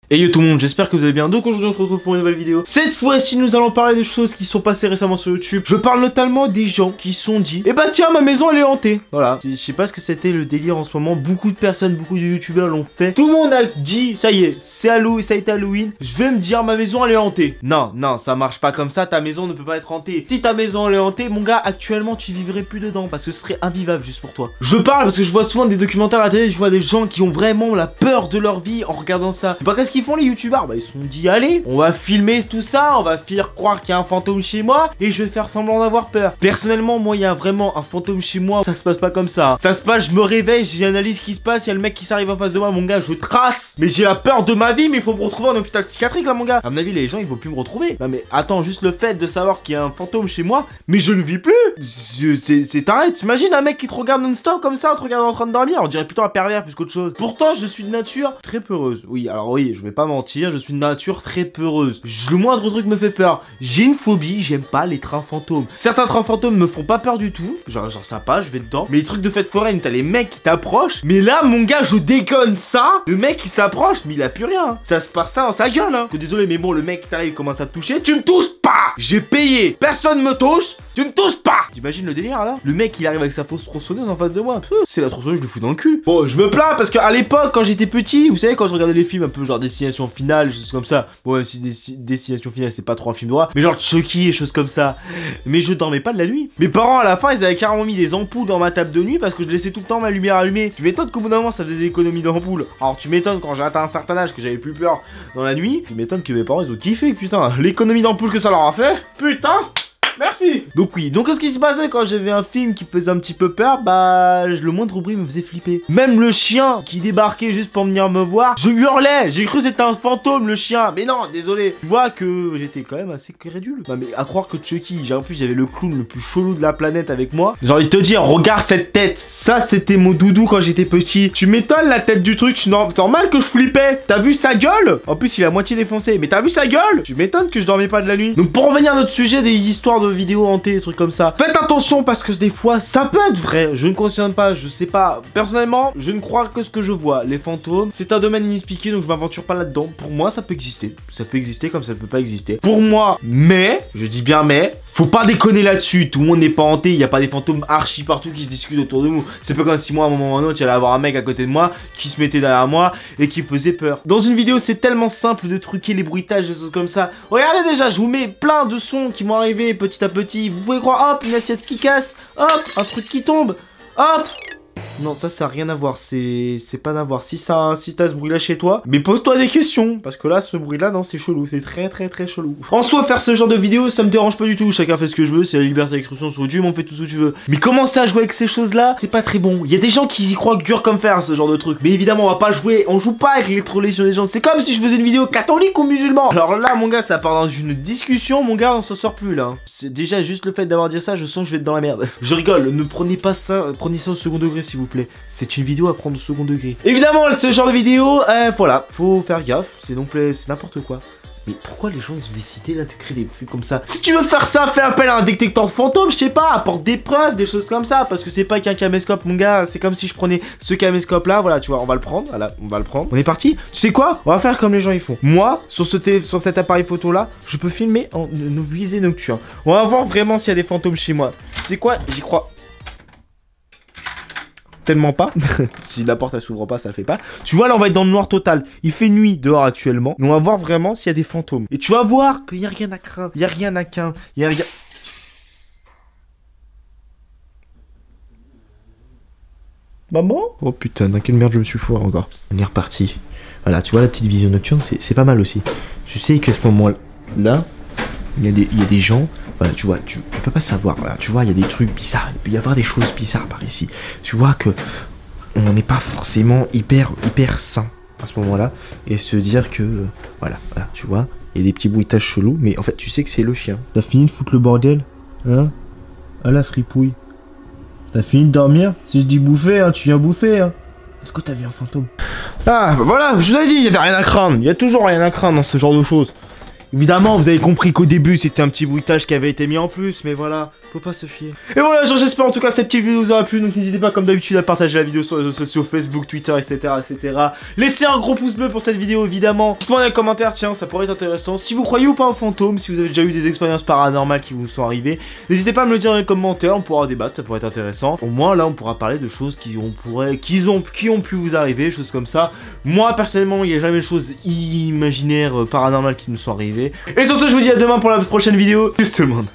Et yo tout le monde, j'espère que vous allez bien. Donc aujourd'hui on se retrouve pour une nouvelle vidéo. Cette fois-ci nous allons parler des choses qui sont passées récemment sur YouTube. Je parle notamment des gens qui se sont dit, eh bah tiens, ma maison elle est hantée. Voilà, je sais pas ce que c'était le délire en ce moment. Beaucoup de personnes, beaucoup de youtubeurs l'ont fait. Tout le monde a dit, ça y est, c'est Halloween, ça a été Halloween, je vais me dire ma maison elle est hantée. Non, non, ça marche pas comme ça, ta maison ne peut pas être hantée. Si ta maison elle est hantée, mon gars, actuellement tu vivrais plus dedans parce que ce serait invivable juste pour toi. Je parle parce que je vois souvent des documentaires à la télé, je vois des gens qui ont vraiment la peur de leur vie en regardant ça. Bah qu'est-ce qu'ils font les youtubeurs? Bah ils se sont dit allez, on va filmer tout ça, on va faire croire qu'il y a un fantôme chez moi et je vais faire semblant d'avoir peur. Personnellement, moi il y a vraiment un fantôme chez moi, ça se passe pas comme ça. Ça se passe, je me réveille, j'analyse ce qui se passe, il y a le mec qui s'arrive en face de moi, mon gars, je trace. Mais j'ai la peur de ma vie, mais il faut me retrouver en hôpital psychiatrique là mon gars. À mon avis les gens ils vont plus me retrouver. Non mais attends, juste le fait de savoir qu'il y a un fantôme chez moi, mais je ne vis plus. C'est arrête, t'imagines un mec qui te regarde non-stop comme ça, te regarde en train de dormir, on dirait plutôt un pervers plus qu'autre chose. Pourtant je suis de nature très peureuse. Oui, alors oui, je vais pas mentir, je suis de nature très peureuse. Le moindre truc me fait peur. J'ai une phobie, j'aime pas les trains fantômes. Certains trains fantômes me font pas peur du tout. Genre ça passe, je vais dedans. Mais les trucs de fête foraine, t'as les mecs qui t'approchent. Mais là, mon gars, je déconne ça. Le mec qui s'approche, mais il a plus rien. Ça se passe ça dans sa gueule, hein. Désolé, mais bon, le mec qui t'arrive commence à te toucher. Tu me touches pas. J'ai payé. Personne me touche. Tu ne touches pas. T'imagines le délire là? Le mec il arrive avec sa fausse tronçonneuse en face de moi. C'est la tronçonneuse, je le fous dans le cul. Bon, je me plains parce qu'à l'époque, quand j'étais petit, vous savez, quand je regardais les films un peu genre Destination Finale, choses comme ça. Bon, même si Destination Finale c'est pas trop un film d'horreur, mais genre Chucky et choses comme ça. Mais je dormais pas de la nuit. Mes parents à la fin, ils avaient carrément mis des ampoules dans ma table de nuit parce que je laissais tout le temps ma lumière allumée. Tu m'étonnes qu'au bout d'un moment ça faisait des économies d'ampoules. Alors tu m'étonnes quand j'ai atteint un certain âge que j'avais plus peur dans la nuit. Tu m'étonnes que mes parents ils ont kiffé, putain. L'économie d'ampoules que ça leur a fait. Putain. Merci. Donc oui, donc ce qui se passait quand j'avais un film qui faisait un petit peu peur, bah le moindre bruit me faisait flipper. Même le chien qui débarquait juste pour venir me voir, je hurlais, j'ai cru que c'était un fantôme le chien. Mais non, désolé. Tu vois que j'étais quand même assez crédule. Non mais à croire que Chucky, en plus j'avais le clown le plus chelou de la planète avec moi. J'ai envie de te dire, regarde cette tête. Ça c'était mon doudou quand j'étais petit. Tu m'étonnes la tête du truc, c'est normal que je flippais. T'as vu sa gueule? En plus il a moitié défoncé. Mais t'as vu sa gueule? Tu m'étonnes que je dormais pas de la nuit. Donc pour revenir à notre sujet des histoires de vidéos hantées, des trucs comme ça. Faites attention parce que des fois, ça peut être vrai. Je ne considère pas, je sais pas. Personnellement, je ne crois que ce que je vois. Les fantômes, c'est un domaine inexpliqué, donc je m'aventure pas là-dedans. Pour moi, ça peut exister. Ça peut exister comme ça ne peut pas exister. Pour moi, mais, je dis bien mais, faut pas déconner là-dessus. Tout le monde n'est pas hanté. Il n'y a pas des fantômes archi partout qui se discutent autour de nous. C'est pas comme si moi, à un moment ou à un autre, il y allait avoir un mec à côté de moi qui se mettait derrière moi et qui faisait peur. Dans une vidéo, c'est tellement simple de truquer les bruitages, des choses comme ça. Regardez déjà, je vous mets plein de sons qui vont arriver petit à petit. Vous pouvez croire, hop, une assiette qui casse, hop, un truc qui tombe, hop. Non, ça a rien à voir, c'est pas d'avoir. Si t'as ce bruit là chez toi, mais pose-toi des questions, parce que là, ce bruit là, non, c'est chelou, c'est très chelou. En soi, faire ce genre de vidéo, ça me dérange pas du tout, chacun fait ce que je veux, c'est la liberté d'expression sur YouTube, on fait tout ce que tu veux. Mais commencer à jouer avec ces choses là, c'est pas très bon. Il y a des gens qui y croient dur comme fer, ce genre de truc. Mais évidemment, on va pas jouer, on joue pas avec les trollés sur des gens, c'est comme si je faisais une vidéo catholique ou musulman. Alors là, mon gars, ça part dans une discussion, mon gars, on s'en sort plus là. C'est déjà juste le fait d'avoir dit ça, je sens que je vais être dans la merde. Je rigole, ne prenez pas ça, prenez ça au second degré s'il vous plaît. C'est une vidéo à prendre au second degré. Évidemment, ce genre de vidéo, voilà, faut faire gaffe, c'est n'importe quoi. Mais pourquoi les gens ils ont décidé là de créer des vues comme ça? Si tu veux faire ça, fais appel à un détecteur de fantômes, je sais pas, apporte des preuves, des choses comme ça, parce que c'est pas qu'un caméscope, mon gars, c'est comme si je prenais ce caméscope là, voilà, tu vois, on va le prendre, voilà, on va le prendre. On est parti. Tu sais quoi? On va faire comme les gens ils font. Moi, sur cet appareil photo là, je peux filmer en visée nocturne. On va voir vraiment s'il y a des fantômes chez moi. Tu sais quoi? J'y crois tellement pas. Si la porte elle s'ouvre pas, ça le fait pas. Tu vois là on va être dans le noir total. Il fait nuit dehors actuellement. Mais on va voir vraiment s'il y a des fantômes. Et tu vas voir qu'il y a rien à craindre. Il y a rien à craindre. Il y a rien... Maman? Oh putain, dans quelle merde je me suis foiré encore. On est reparti. Voilà, tu vois la petite vision nocturne, c'est pas mal aussi. Tu sais qu'à ce moment-là, il y a des gens... Voilà, tu vois, tu peux pas savoir, voilà, tu vois, il y a des trucs bizarres, il peut y avoir des choses bizarres par ici. Tu vois que on n'est pas forcément hyper sain à ce moment-là, et se dire que, voilà, tu vois, il y a des petits bruitages chelous, mais en fait, tu sais que c'est le chien. T'as fini de foutre le bordel? Hein? Ah la fripouille. T'as fini de dormir? Si je dis bouffer, hein, tu viens bouffer, hein. Est-ce que t'as vu un fantôme? Ah, bah voilà, je vous avais dit, il y avait rien à craindre, il y a toujours rien à craindre dans ce genre de choses. Évidemment, vous avez compris qu'au début, c'était un petit bruitage qui avait été mis en plus, mais voilà, Faut pas se fier. Et voilà, j'espère en tout cas cette petite vidéo vous aura plu. Donc n'hésitez pas comme d'habitude à partager la vidéo sur les réseaux sociaux, Facebook, Twitter, etc. Laissez un gros pouce bleu pour cette vidéo évidemment. Dites-moi dans les commentaires, tiens, ça pourrait être intéressant. Si vous croyez ou pas aux fantômes, si vous avez déjà eu des expériences paranormales qui vous sont arrivées, n'hésitez pas à me le dire dans les commentaires, on pourra débattre, ça pourrait être intéressant. Au moins là on pourra parler de choses qui ont pu vous arriver, choses comme ça. Moi personnellement il n'y a jamais de choses imaginaires, paranormales qui nous sont arrivées. Et sur ce je vous dis à demain pour la prochaine vidéo. Peace tout le monde.